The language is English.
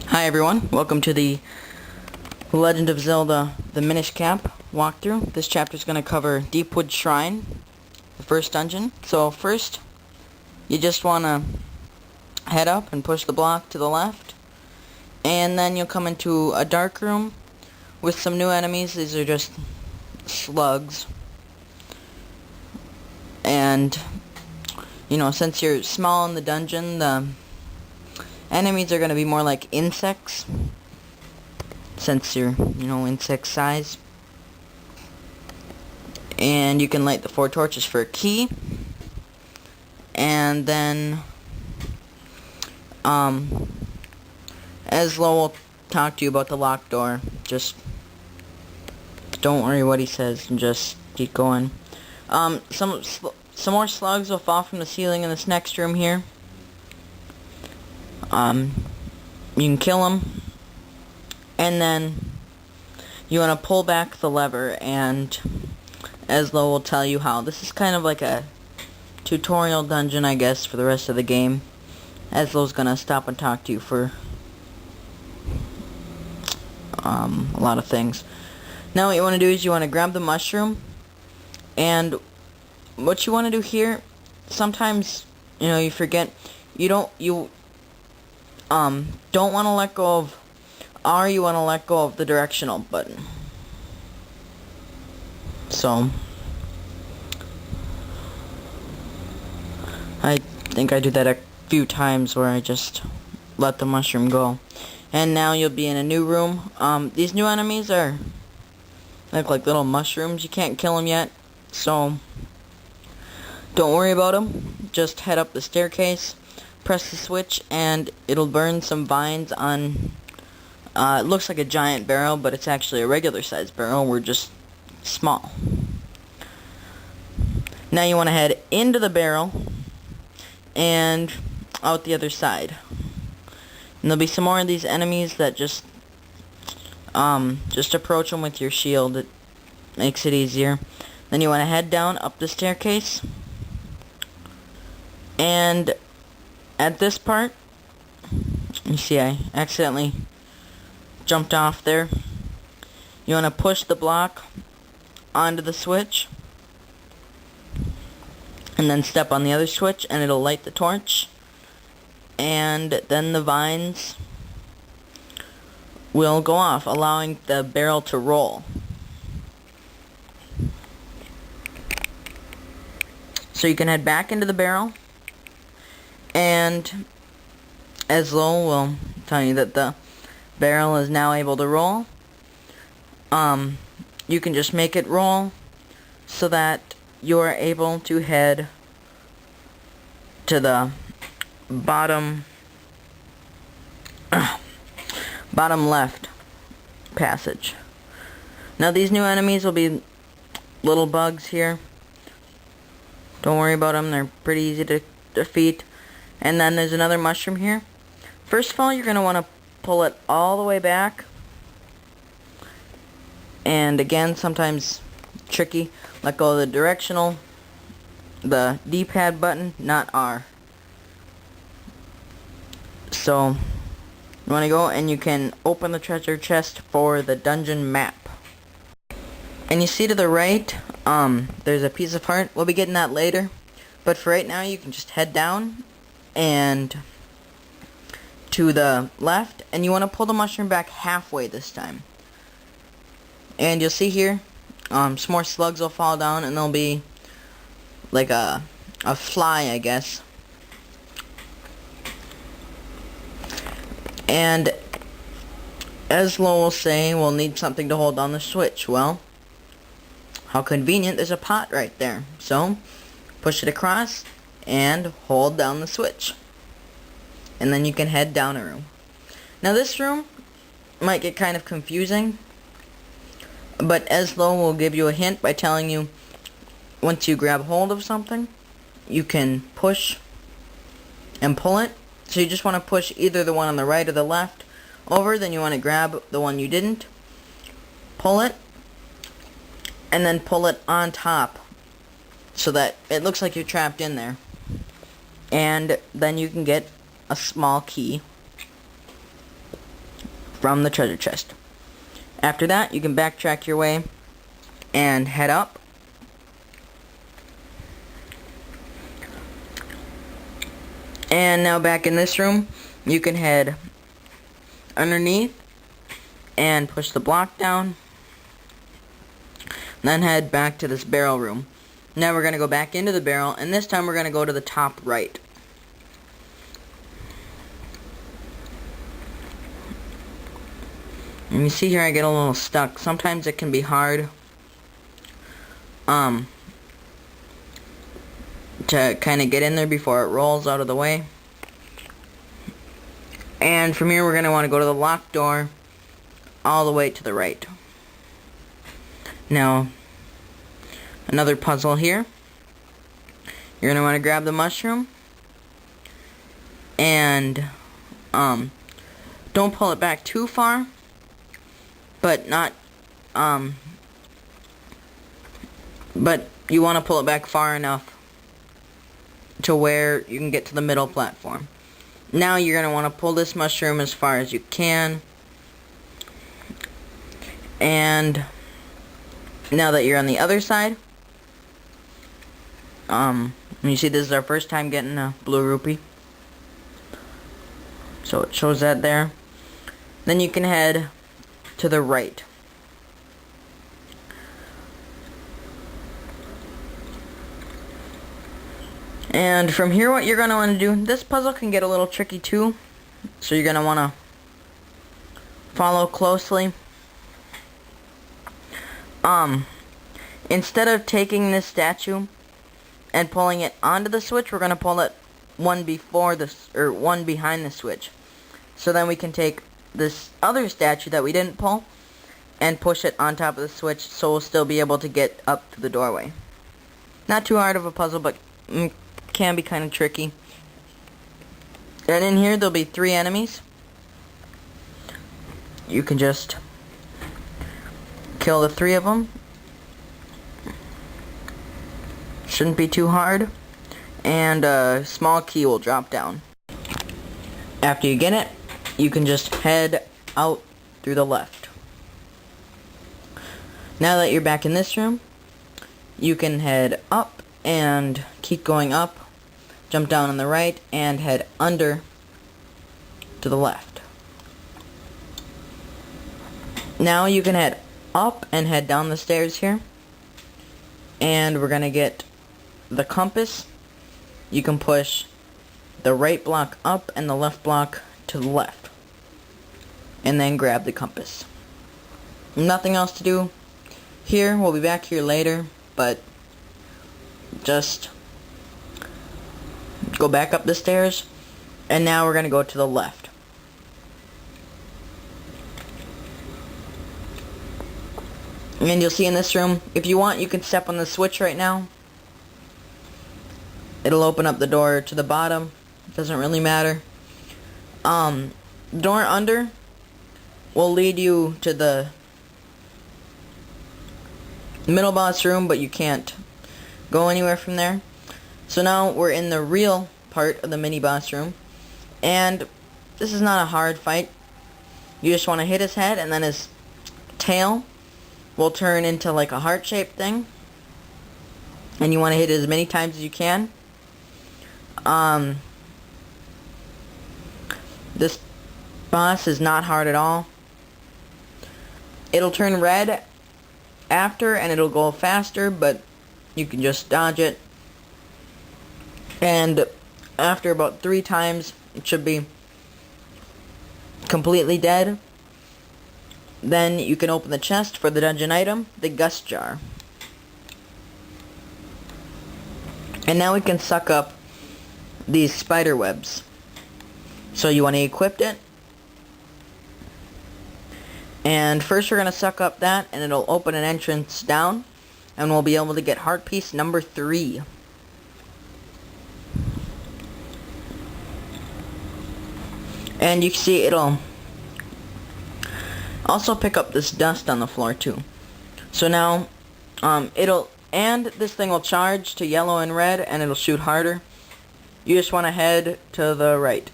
Hi everyone, welcome to the Legend of Zelda, the Minish Cap walkthrough. This chapter is going to cover Deepwood Shrine, the first dungeon. So first, you just want to head up and push the block to the left. And then you'll come into a dark room with some new enemies. These are just slugs. And, you know, since you're small in the dungeon, the enemies are going to be more like insects, since you're, insect size. And you can light the 4 torches for a key. And then, Eslo will talk to you about the locked door. Just don't worry what he says and just keep going. Some more slugs will fall from the ceiling in this next room here. You can kill them, and then you want to pull back the lever, and Eslo will tell you how. This is kind of like a tutorial dungeon, I guess, for the rest of the game. Eslo's gonna stop and talk to you for a lot of things. Now what you want to do is you want to grab the mushroom, and what you want to do here, sometimes, you forget, you don't want to let go of R, you want to let go of the directional button. So, I think I do that a few times where I just let the mushroom go. And now you'll be in a new room. These new enemies look like little mushrooms. You can't kill them yet, so don't worry about them. Just head up the staircase, press the switch, and it'll burn some vines on, it looks like a giant barrel, but it's actually a regular sized barrel. We're just small. Now you want to head into the barrel and out the other side. And there'll be some more of these enemies that just approach them with your shield. It makes it easier. Then you want to head down up the staircase, and at this part, you see I accidentally jumped off there. You want to push the block onto the switch, and then step on the other switch, and it'll light the torch. And then the vines will go off, allowing the barrel to roll. So you can head back into the barrel, and Eslo will tell you that the barrel is now able to roll. You can just make it roll so that you are able to head to the bottom left passage. Now these new enemies will be little bugs here. Don't worry about them, they're pretty easy to defeat. And then there's another mushroom here. First of all, you're going to want to pull it all the way back. And again, sometimes tricky. Let go of the directional, the D-pad button, not R. So, you want to go and you can open the treasure chest for the dungeon map. And you see to the right, there's a piece of heart. We'll be getting that later. But for right now, you can just head down and to the left, and you want to pull the mushroom back halfway this time. And you'll see here, some more slugs will fall down, and there'll be like a fly, I guess. And Eslo will say we'll need something to hold on the switch. Well, how convenient, there's a pot right there. So, push it across and hold down the switch. And then you can head down a room. Now this room might get kind of confusing, but Eslo will give you a hint by telling you once you grab hold of something, you can push and pull it. So you just want to push either the one on the right or the left over, then you want to grab the one you didn't, pull it, and then pull it on top so that it looks like you're trapped in there. And then you can get a small key from the treasure chest. After that, you can backtrack your way and head up. And now back in this room, you can head underneath and push the block down. Then head back to this barrel room. Now we're going to go back into the barrel, and this time we're going to go to the top right. And you see here I get a little stuck. Sometimes it can be hard to kind of get in there before it rolls out of the way. And from here we're going to want to go to the locked door all the way to the right. Now, another puzzle here. You're going to want to grab the mushroom and don't pull it back too far, but you want to pull it back far enough to where you can get to the middle platform. Now you're going to want to pull this mushroom as far as you can. And now that you're on the other side, you see this is our first time getting a blue rupee. So it shows that there. Then you can head to the right. And from here what you're going to want to do, this puzzle can get a little tricky too. So you're going to want to follow closely. Instead of taking this statue and pulling it onto the switch, we're going to pull it one behind the switch. So then we can take this other statue that we didn't pull and push it on top of the switch, so we'll still be able to get up to the doorway. Not too hard of a puzzle, but can be kind of tricky. And in here there'll be 3 enemies. You can just kill the 3 of them. Shouldn't be too hard. And a small key will drop down. After you get it, you can just head out through the left. Now that you're back in this room, you can head up and keep going up, jump down on the right, and head under to the left. Now you can head up and head down the stairs here, and we're going to get the compass. You can push the right block up and the left block to the left, and then grab the compass. Nothing else to do here. We'll be back here later, but just go back up the stairs, and now we're going to go to the left. And you'll see in this room, if you want, you can step on the switch right now. It'll open up the door to the bottom. It doesn't really matter. Door under will lead you to the middle boss room, but you can't go anywhere from there. So now we're in the real part of the mini boss room, and this is not a hard fight. You just want to hit his head, and then his tail will turn into like a heart-shaped thing, and you want to hit it as many times as you can. This boss is not hard at all. It'll turn red after, and it'll go faster, but you can just dodge it. And after about 3 times, it should be completely dead. Then you can open the chest for the dungeon item, the gust jar. And now we can suck up these spider webs. So you want to equip it. And first we're going to suck up that, and it'll open an entrance down, and we'll be able to get heart piece number 3. And you can see it'll also pick up this dust on the floor too. So now this thing will charge to yellow and red, and it'll shoot harder. You just want to head to the right.